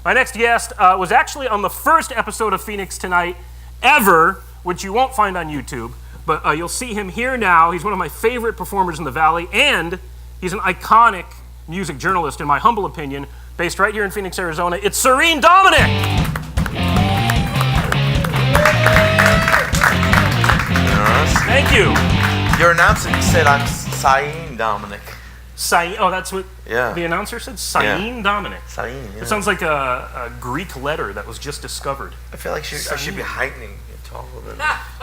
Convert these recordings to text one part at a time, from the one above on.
My next guest was actually on the first episode of Phoenix Tonight ever, which you won't find on YouTube, but you'll see him here now. He's one of my favorite performers in the Valley, and he's an iconic music journalist, in my humble opinion, based right here in Phoenix, Arizona. It's Serene Dominic! Thank you. Your announcer said I'm Serene Dominic. Oh, that's what the announcer said? Serene Dominic. Serene, yeah. It sounds like a Greek letter that was just discovered. I feel like I should be heightening it a little bit.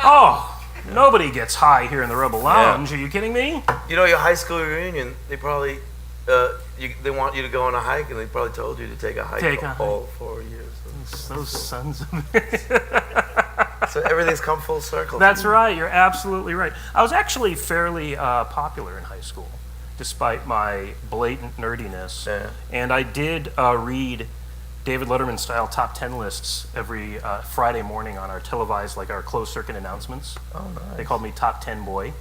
Oh, nobody gets high here in the Rebel Lounge. Are you kidding me? You know, your high school reunion, they probably, they want you to go on a hike, and they probably told you to take a hike all 4 years. Those sons of bitches. So everything's come full circle. That's right. You're absolutely right. I was actually fairly popular in high school, despite my blatant nerdiness. Yeah. And I did read David Letterman-style top 10 lists every Friday morning on our televised, like our closed-circuit announcements. Oh, nice. They called me Top 10 Boy,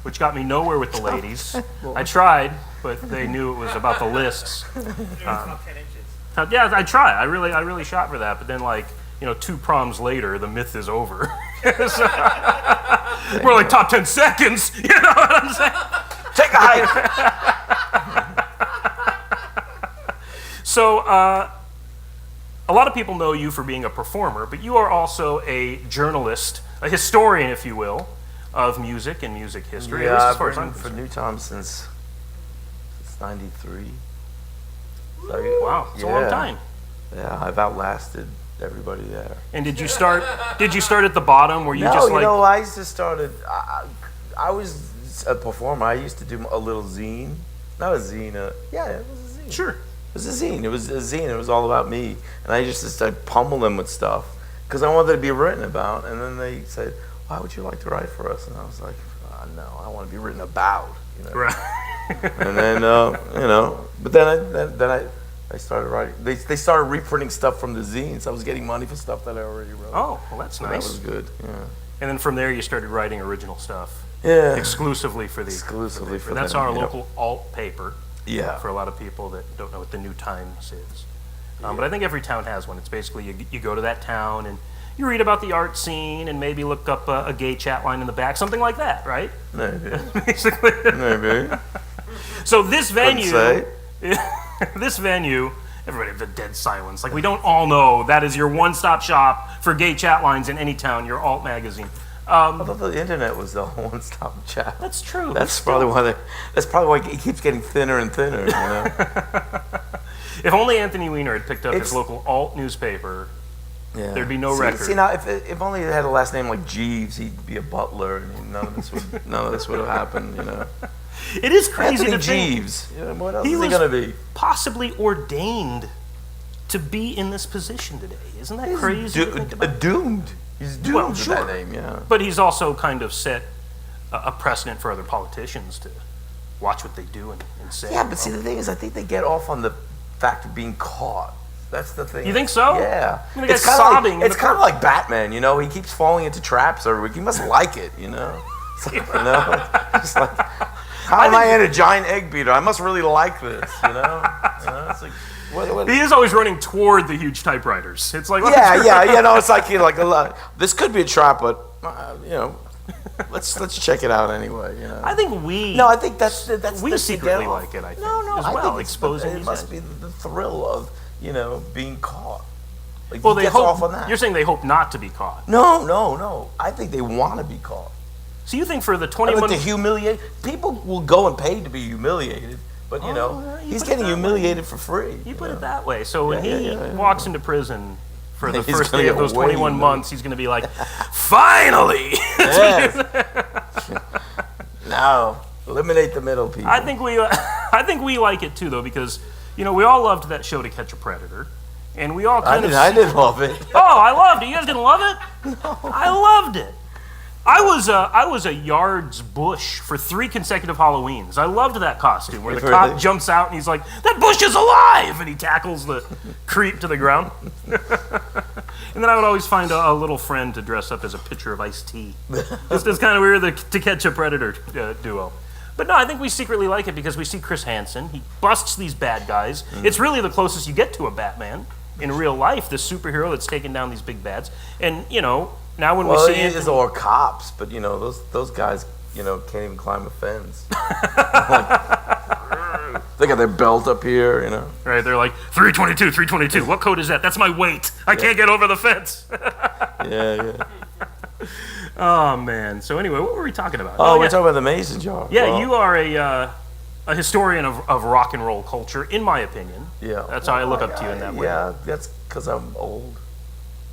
which got me nowhere with the ladies. I tried, but they knew it was about the lists. Top 10 inches. Yeah, I try. I really shot for that. But then, like, 2 proms later, the myth is over. We're like top 10 seconds. You know what I'm saying? Take a hike. So, a lot of people know you for being a performer, but you are also a journalist, a historian, if you will, of music and music history. Yeah, I've written for New Times since '93. So, wow, it's a long time. Yeah, I've outlasted everybody there. And did you start at the bottom where you just like... No, I just started, I was a performer. I used to do a little zine. Not a zine, it was a zine. Sure. It was a zine. It was a zine. It was all about me. And I just started pummeling them with stuff because I wanted to be written about. And then they said, why would you like to write for us? And I was like, no, I want to be written about. Right. And then, but then I started writing. They started reprinting stuff from the zines. I was getting money for stuff that I already wrote. Oh, well, that's nice. That was good, yeah. And then from there, you started writing original stuff. Yeah. Exclusively for that's our local alt paper. Yeah. For a lot of people that don't know what the New Times is. But I think every town has one. It's basically you go to that town and you read about the art scene and maybe look up a gay chat line in the back, something like that, right? Maybe. Basically. Maybe. So this venue, everybody have a dead silence. Like, we don't all know that is your one-stop shop for gay chat lines in any town, your alt magazine. I thought the internet was the one-stop chat. That's true. That's probably why it keeps getting thinner and thinner. If only Anthony Weiner had picked up his local alt newspaper, there'd be no record. See now, if only it had a last name like Jeeves, he'd be a butler, and none of this would have happened. It is crazy Anthony to Jeeves. think What else is he gonna be? Possibly ordained to be in this position today. Isn't that crazy? To think about? Doomed. He's doomed to that name, yeah. But he's also kind of set a precedent for other politicians to watch what they do and say. Yeah, but see, the thing is, I think they get off on the fact of being caught. That's the thing. You think so? Yeah. I mean, it's kind of like Batman, He keeps falling into traps every week. He must like it, It's like, how am I in a giant egg beater? I must really like this, It's like, what? He is always running toward the huge typewriters. It's like, it's like this could be a trap, but let's check it out anyway. I think I think that's we secretly like it. I think I think exposing it must be the thrill of being caught. Like, well, they hope. Off on that. You're saying they hope not to be caught. No. I think they want to be caught. So you think for the 21... to humiliate... People will go and pay to be humiliated, but, he's getting humiliated for free. You put it that way. So when he walks into prison for the first day of those 21 months, he's going to be like, finally! No. Eliminate the middle people. I think we like it, too, though, because, we all loved that show To Catch a Predator. And we all kind I didn't love it. Oh, I loved it. You guys didn't love it? No. I loved it. I was a Yards Bush for 3 consecutive Halloweens. I loved that costume where the cop jumps out and he's like, "That bush is alive!" and he tackles the creep to the ground. And then I would always find a little friend to dress up as a pitcher of iced tea. It's kind of weird To Catch a Predator duo. But no, I think we secretly like it because we see Chris Hansen. He busts these bad guys. It's really the closest you get to a Batman. in real life, the superhero that's taking down these big bads. And, you know, now when Well, we see it is Anthony, or cops, but you know those guys, you know, can't even climb a fence. They got their belt up here, you know. right, they're like, 322, 322, what code is that? That's my weight. I can't get over the fence. Yeah. Oh, man. So anyway, what were we talking about? Oh, we're yeah. talking about the Mason jar. Yeah, Well, you are a historian of rock and roll culture, in my opinion. Yeah. That's how I look up to you in that way. Yeah, that's because I'm old.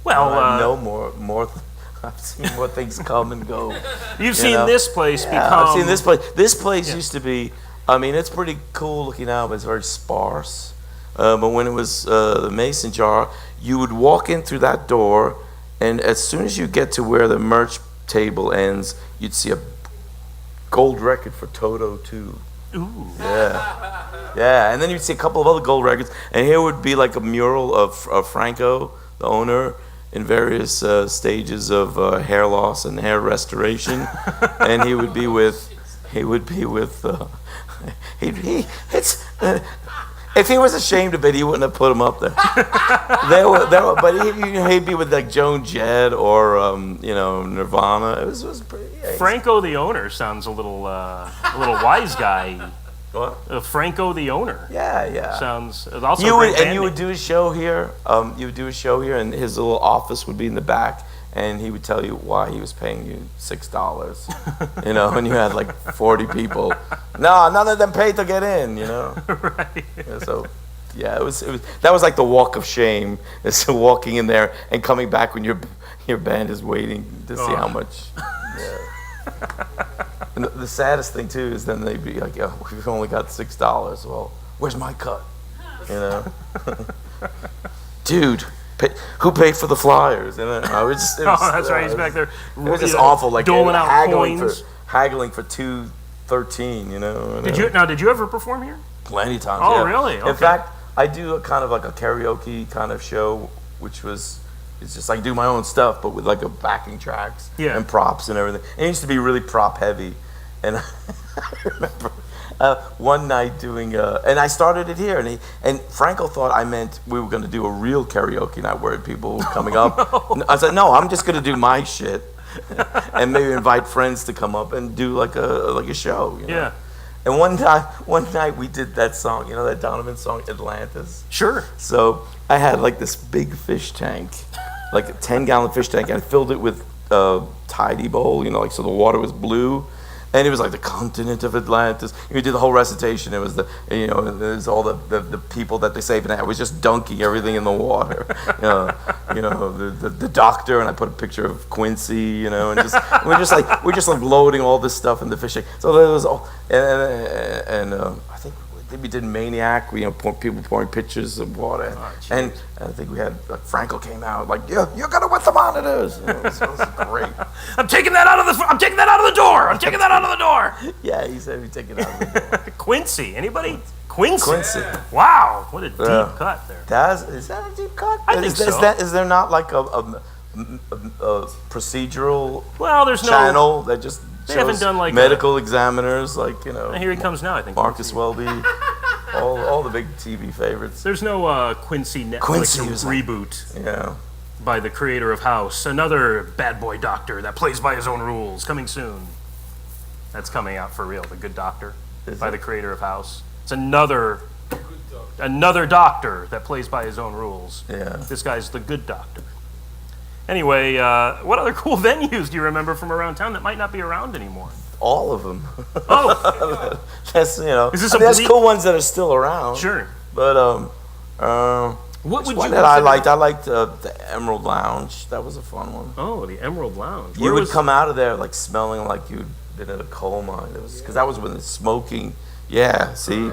Well, I know more. I've seen more things come and go. you've seen know? this place Yeah, become... I've seen this place. This place used to be. I mean, it's pretty cool looking now, but it's very sparse. But when it was the Mason jar, you would walk in through that door, and as soon as you get to where the merch table ends, you'd see a gold record for Toto 2. Ooh. Yeah, and then you'd see a couple of other gold records, and here would be like a mural of Franco, the owner, in various stages of hair loss and hair restoration, and he would be with if he was ashamed of it, he wouldn't have put him up there. But he'd be with like Joan Jett or you know, Nirvana. It was pretty. Yeah, Franco the owner sounds a little wise guy. what? Franco the owner Yeah. sounds also. You a would great and you band would name. do a show here. You would do a show here, and his little office would be in the back, and he would tell you why he was paying you $6. You know, and you had like 40 people. No, none of them paid to get in. You know. Right. Yeah, so. Yeah, it was. That was like the walk of shame. Is walking in there and coming back when your band is waiting to see how much. Yeah. And the saddest thing too is then they'd be like, "Yeah, we've only got $6. Well, where's my cut?" You know, dude, who paid for the flyers? And I was just. It was, That's right. He's back there. It was just awful. Like doling out coins. haggling for $2.13. You know. Did you ever perform here? Plenty of times. Oh, yeah. really? Okay. In fact, I do a kind of like a karaoke kind of show, which was, it's just like do my own stuff, but with like a backing tracks and props and everything. And it used to be really prop heavy. And I remember one night doing, and I started it here, and Franco thought I meant we were going to do a real karaoke night where people were coming up. I said, no, I'm just going to do my shit and maybe invite friends to come up and do like a show. You know? Yeah. And one night we did that song, you know, that Donovan song, Atlantis. Sure. So I had like this big fish tank, like a 10-gallon fish tank, and I filled it with Tidy Bowl, you know, like so the water was blue. And it was like the continent of Atlantis. We did the whole recitation. It was there's all the people that they saved, and I was just dunking everything in the water. The doctor, and I put a picture of Quincy, you know, and just we're just like loading all this stuff in the fish tank. So there was all, and I think we did Maniac. People pouring pictures of water, and I think we had Franco came out like, you're gonna wet the monitors. It was great. I'm taking that out of the door. I'm taking that out of the door. Yeah, he said we take it out of the door. Quincy. Anybody? Quincy. Wow, what a deep cut there. Is that a deep cut? I think so. Is there not like a procedural There's channel that just They shows haven't done like medical examiners, like, you know? Here he comes now, I think. Marcus Welby, all the big TV favorites. There's no Quincy Netflix reboot by the creator of House. Another bad boy doctor that plays by his own rules. Coming soon. That's coming out for real. The Good Doctor by the creator of House. It's another doctor that plays by his own rules. Yeah. This guy's the Good Doctor. Anyway, what other cool venues do you remember from around town that might not be around anymore? All of them. Oh, that's, you know. Is this there's cool ones that are still around. Sure. But what would one you that I liked? I liked the Emerald Lounge. That was a fun one. Oh, the Emerald Lounge. You would come out of there like smelling like you'd been in a coal mine. It was because that was when the smoking. Yeah, see,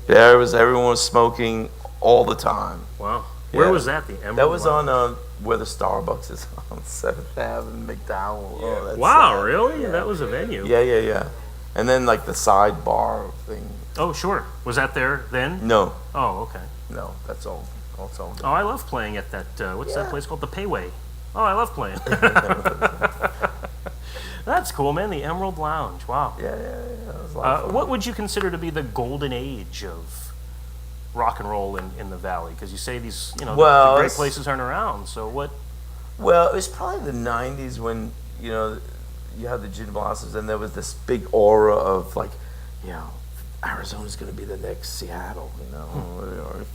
everyone was smoking all the time. Wow. Where was that? The Emerald. That was Lounge? on where the Starbucks is on 7th Ave in McDowell. Yeah. Oh, that's wow, sad. really? Yeah. That was a venue. Yeah. And then like the sidebar thing. Oh, sure. Was that there then? No. Oh, okay. No, that's all. That's all. Oh, I love playing at that. What's that place called? The Payway. Oh, I love playing. That's cool, man. The Emerald Lounge. Wow. Yeah. That was a lot of fun. What would you consider to be the golden age of rock and roll in the Valley? Because you say these, the great places aren't around. So what? Well, it was probably the '90s when you had the Gin Blossoms, and there was this big aura of like, Arizona's going to be the next Seattle, or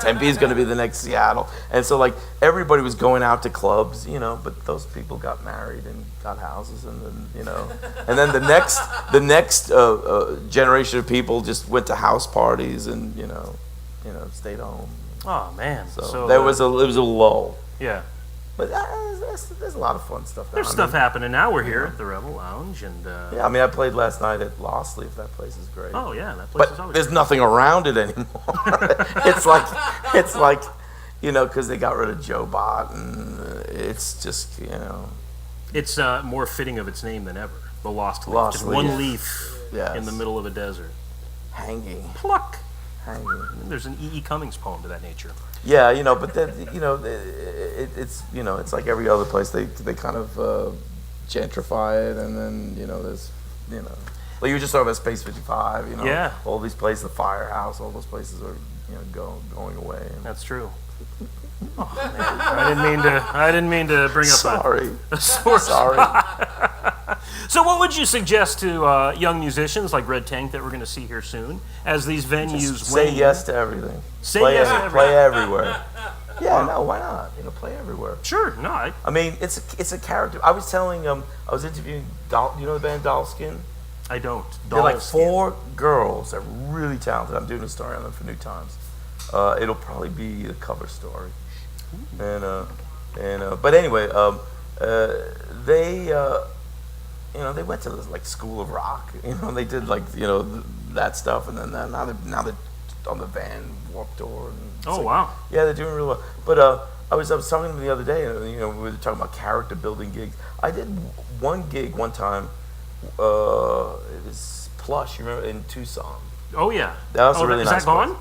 Tempe's going to be the next Seattle, and so like everybody was going out to clubs, but those people got married and got houses, and then and then the next generation of people just went to house parties and stayed home. Oh man! So it was a lull. Yeah. But there's a lot of fun stuff now. There's stuff happening now. We're here at the Rebel Lounge, and yeah, I played last night at Lost Leaf. That place is great. Oh yeah, that place is always there's great. nothing around it anymore. it's like because they got rid of Joe Bot, and it's just It's more fitting of its name than ever. The Lost Leaf. Lost Just Leaf. one leaf Yes. in the middle of a desert. hanging. Pluck. Hanging. There's an E.E. Cummings poem to that nature. Yeah, but then it's like every other place. They kind of gentrify it, and then there's like you were just talking about Space 55. Yeah. All these places, the Firehouse, all those places are going away. And That's true. Oh, man. I didn't mean to bring up sorry. a sore Sorry. So what would you suggest to young musicians like Red Tank that we're going to see here soon as these venues Say wane? yes to everything. Say play yes to everything. Play everywhere. Yeah, no, why not? Play everywhere. Sure, no. I mean, it's a character. I was telling I was interviewing the band Dollskin? I don't. They're like Dollskin. 4 girls that are really talented. I'm doing a story on them for New Times. It'll probably be a cover story. But anyway, they went to this like School of Rock. They did like that stuff, and then now they're on the Van Warped Tour. And Oh wow. yeah, they're doing really well. But I was talking to them the other day, and we were talking about character building gigs. I did one gig one time. It was Plush, you remember, in Tucson. Oh yeah. That was a really nice Is that gone?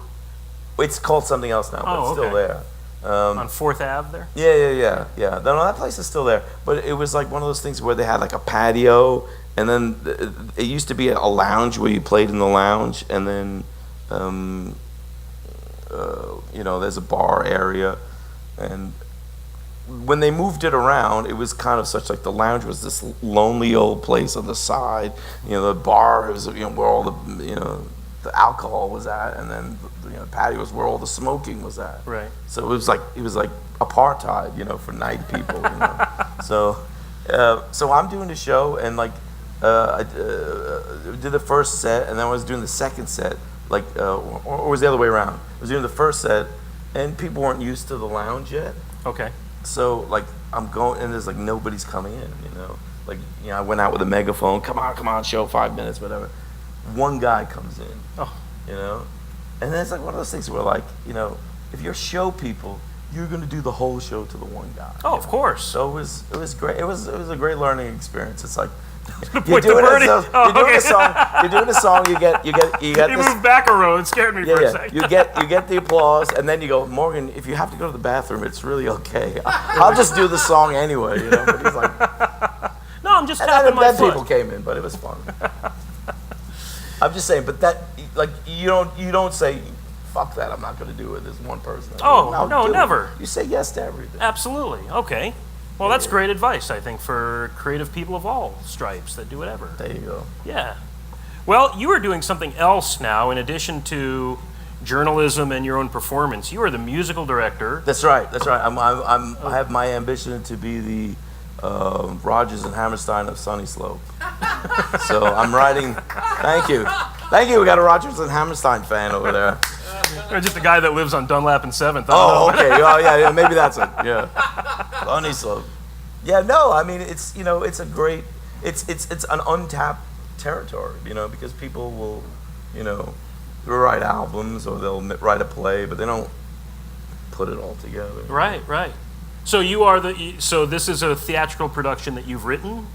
It's called something else now, but it's still there. On 4th Ave there? Yeah. No, that place is still there. But it was like one of those things where they had like a patio, and then it used to be a lounge where you played in the lounge, and then there's a bar area, and when they moved it around, it was kind of such like the lounge was this lonely old place on the side. The bar was where all the alcohol was at, and then the patio was where all the smoking was at. Right. So it was like apartheid, for night people. So I'm doing the show, and like I did the first set, and then I was doing the second set, or was the other way around. I was doing the first set, and people weren't used to the lounge yet. Okay. So like I'm going, and there's like nobody's coming in. I went out with a megaphone. Come on, show 5 minutes, whatever. One guy comes in. Oh. And then it's like one of those things where like, if you're show people, you're gonna do the whole show to the one guy. Oh, of course. So it was great. It was a great learning experience. It's like Point the birdie. you're doing a song. You're doing a song. You get You this. moved back a row and scared me for a second. You get the applause, and then you go, Morgan. If you have to go to the bathroom, it's really okay. I'll just do the song anyway. But he's like, No, I'm just tapping my then foot. people came in, but it was fun. I'm just saying, but that like you don't say, fuck that. I'm not going to do it. There's one person. Oh, no, do it. never. You say yes to everything. Absolutely. Okay. Well, that's great advice, I think, for creative people of all stripes that do whatever. There you go. Yeah. Well, you are doing something else now in addition to journalism and your own performance. You are the musical director. That's right. I have my ambition to be the Rodgers and Hammerstein of Sunny Slope. So I'm writing. Thank you. We got a Rodgers and Hammerstein fan over there. Or just a guy that lives on Dunlap and 7th. Oh, okay. Oh, yeah. Maybe that's it. Yeah. Sunny Slope. Yeah. No. I mean, it's it's a great. It's an untapped territory. Because people will, write albums or they'll write a play, but they don't put it all together. Right. So you are so this is a theatrical production that you've written,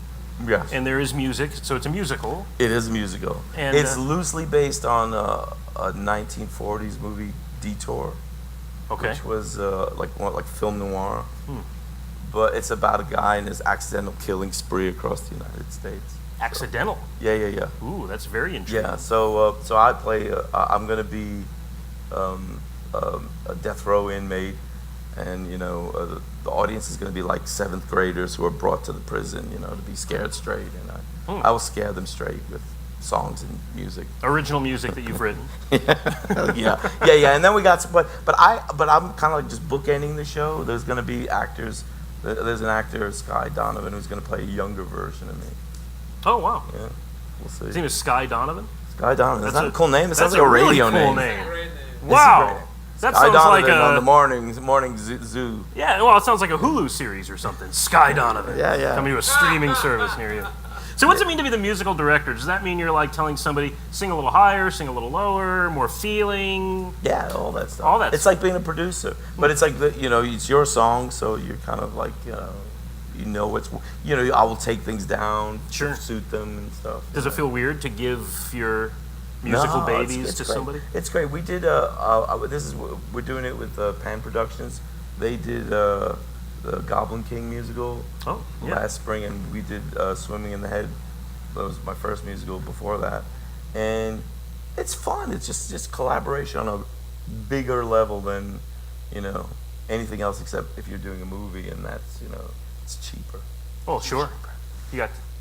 Yes. and there is music. So it's a musical. It is a musical. And, it's loosely based on a 1940s movie, Detour, Okay. which was like film noir. But it's about a guy and his accidental killing spree across the United States. Accidental. Yeah. Ooh, that's very intriguing. Yeah. So I play. I'm gonna be a death row inmate, and the audience is going to be like 7th graders who are brought to the prison, to be scared straight, and I will scare them straight with songs and music. Original music that you've written. yeah. And then we got some, but I'm kind of like just bookending the show. There's going to be actors. There's an actor, Sky Donovan, who's going to play a younger version of me. Oh wow. Yeah, we'll see. His name is Sky Donovan. Sky Donovan. That's not a cool name. It sounds like a a radio really cool name. Wow. That Sky sounds Donovan like on the morning zoo. Yeah, well, it sounds like a Hulu series or something. Sky Donovan. Yeah. Coming to a streaming service near you. So what's it mean to be the musical director? Does that mean you're like telling somebody, sing a little higher, sing a little lower, more feeling? Yeah, all that stuff. All that It's like being a producer. But it's like, it's your song, so you're kind of like, I will take things down to suit them and stuff. Does it feel weird to give your musical babies to great. somebody? It's great. We did, we're doing it with Pan Productions. They did the Goblin King musical last spring, and we did Swimming in the Head. That was my first musical before that. And it's fun. It's just collaboration on a bigger level than, anything else, except if you're doing a movie, and that's, it's cheaper. Oh, sure.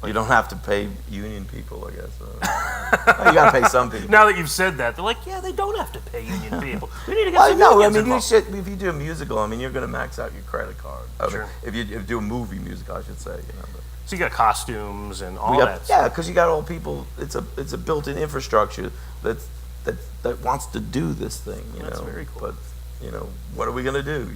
You don't have to pay union people, I guess. You got to pay some people. Now that you've said that, they're like, yeah, they don't have to pay union people. We need to get some unions involved. If you do a musical, you're going to max out your credit card. Sure. If you do a movie musical, I should say. So you got costumes and all that. Yeah, because you got all people. It's a built-in infrastructure that wants to do this thing. That's very cool. But what are we going to do?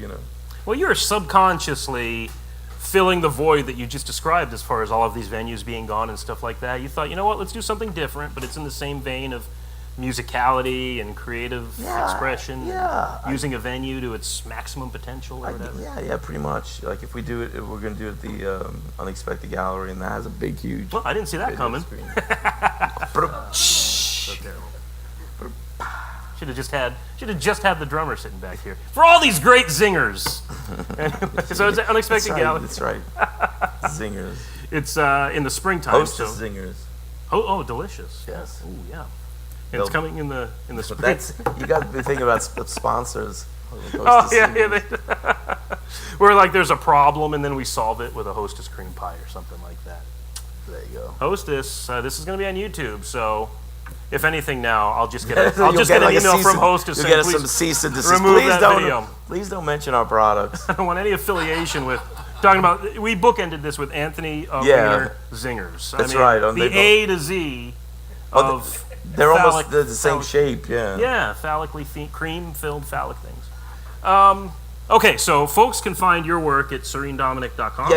Well, you're subconsciously filling the void that you just described as far as all of these venues being gone and stuff like that. You thought, you know what, let's do something different, but it's in the same vein of musicality and creative expression, using a venue to its maximum potential or whatever. Yeah, pretty much. Like if we do it, we're going to do it at the Unexpected Gallery, and that has a big, huge... Well, I didn't see that coming. So terrible. Should have just had the drummer sitting back here for all these great zingers. Anyway, so it's Unexpected Gallery. That's right. Zingers. It's in the springtime. Hostess zingers. Oh, delicious. Yes. Oh, yeah. And it's coming in the spring. You got to be thinking about sponsors. Oh yeah. Where like there's a problem and then we solve it with a Hostess cream pie or something like that. There you go. Hostess. This is going to be on YouTube, so. If anything, now I'll just get an email from Hostess saying, please some cease and desist. Remove that video. Please don't mention our products. I don't want any affiliation with talking about. We bookended this with Anthony Wiener Zingers. That's right. The A to Z of they're almost the same shape. Yeah. Yeah, cream-filled phallic things. Okay, so folks can find your work at serenedominic.com.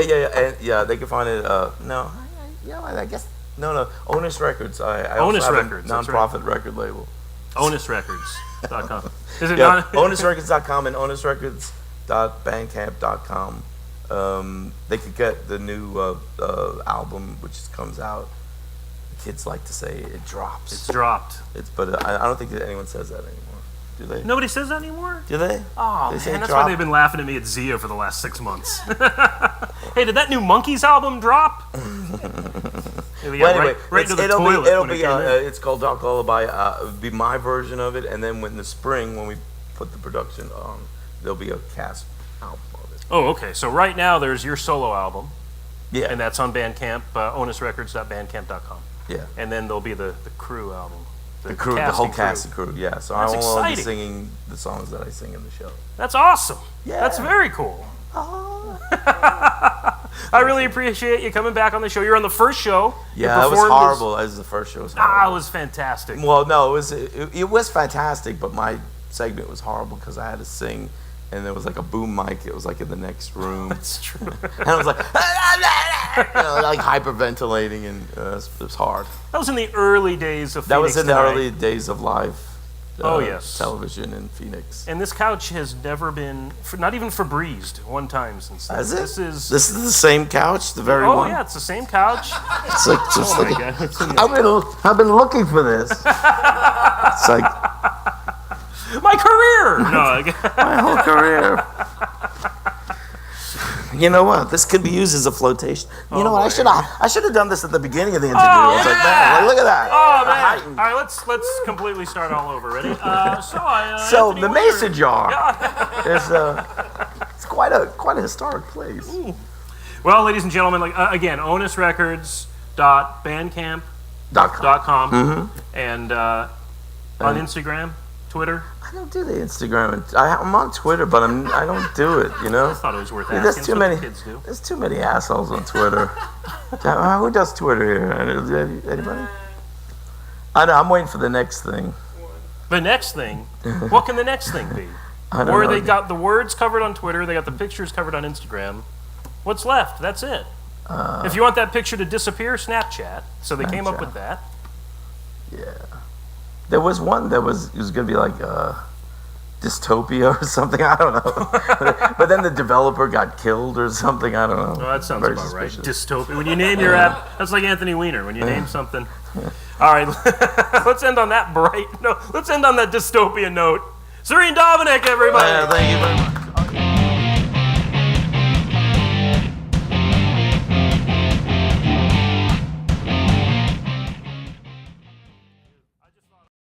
Yeah. They can find it. I guess. No. Onus Records. I Onus also have Records, a nonprofit record label. Onusrecords.com. Is it onusrecords.com and onusrecords.bandcamp.com. They could get the new album, which comes out. Kids like to say it drops. It's dropped. But I don't think that anyone says that anymore. Do they? Nobody says that anymore? Do they? Oh, man, that's why they've been laughing at me at Zia for the last 6 months. Hey, did that new Monkeys album drop? Anyway, right into the toilet. It's called Dark Lullabye. It'll be my version of it, and then in the spring, when we put the production on, there'll be a cast album of it. Oh, okay. So right now, there's your solo album. Yeah. And that's on Bandcamp, onusrecords.bandcamp.com. Yeah. And then there'll be the crew album. The whole cast and crew, yeah. So That's I will only be exciting. singing the songs that I sing in the show. That's awesome. Yeah. That's very cool. Oh. I really appreciate you coming back on the show. You're on the first show. Yeah, it was horrible. As the first show was horrible. It was fantastic. Well, no, it was fantastic, but my segment was horrible because I had to sing, and there was like a boom mic. It was like in the next room. That's true. And I was like, like hyperventilating, and it was hard. That was in the early days of Phoenix. That was in the Tonight. early days of live. Yes. Television in Phoenix. And this couch has never been, not even Febrezed one time since then. Is it? This is the same couch, the very one. Oh yeah, it's the same couch. It's like just oh my God. I've been looking for this. It's like my career. No, my whole career. you know what? This could be used as a flotation. You know what? I should have done this at the beginning of the interview. Oh, I was like, man, look at that. Oh man! All right, let's completely start all over. Ready? So Anthony the Weiner. mason jar is it's quite a historic place. Ooh. Well, ladies and gentlemen, like again, onusrecords.bandcamp.com and on Instagram, Twitter. I don't do the Instagram. I'm on Twitter, but I don't do it. You know. I thought it was worth Yeah, asking. there's too many assholes on Twitter. Who does Twitter here? Anybody? I know. I'm waiting for the next thing. The next thing? What can the next thing be? Or they got the words covered on Twitter, they got the pictures covered on Instagram. What's left? That's it. If you want that picture to disappear, Snapchat. So they came up with that. Yeah. There was one that was going to be like dystopia or something. I don't know. But then the developer got killed or something. I don't know. Oh, that sounds about right. Dystopia. When you name your app, that's like Anthony Weiner. When you name something. All right. Let's end on that bright note. Let's end on that dystopia note. Serene Dominic, everybody. Thank you very much.